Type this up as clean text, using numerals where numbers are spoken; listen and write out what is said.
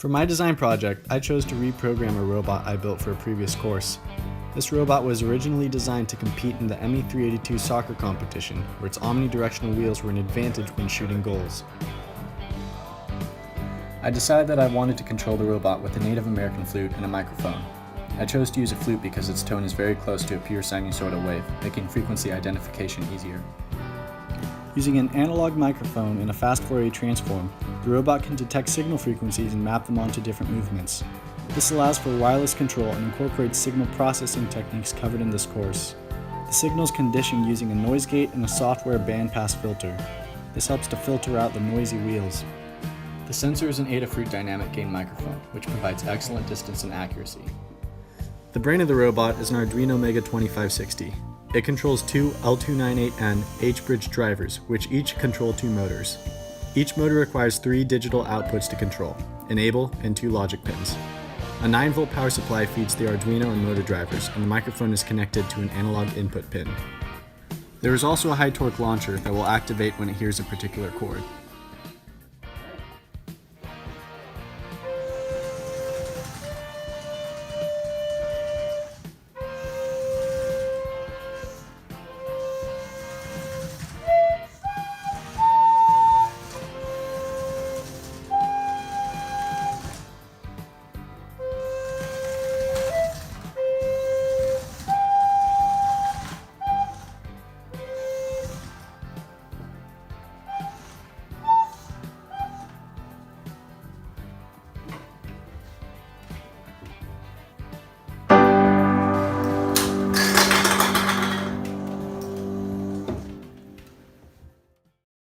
For my design project, I chose to reprogram a robot I built for a previous course. This robot was originally designed to compete in the ME382 soccer competition, where its omnidirectional wheels were an advantage when shooting goals. I decided that I wanted to control the robot with a Native American flute and a microphone. I chose to use a flute because its tone is very close to a pure sinusoidal wave, making frequency identification easier. Using an analog microphone and a fast Fourier transform, the robot can detect signal frequencies and map them onto different movements. This allows for wireless control and incorporates signal processing techniques covered in this course. The signal is conditioned using a noise gate and a software bandpass filter. This helps to filter out the noisy wheels. The sensor is an Adafruit dynamic gain microphone, which provides excellent distance and accuracy. The brain of the robot is an Arduino Mega 2560. It controls two L298N H-bridge drivers, which each control two motors. Each motor requires 3 digital outputs to control, enable and 2 logic pins. A 9-volt power supply feeds the Arduino and motor drivers, and the microphone is connected to an analog input pin. There is also a high torque launcher that will activate when it hears a particular chord.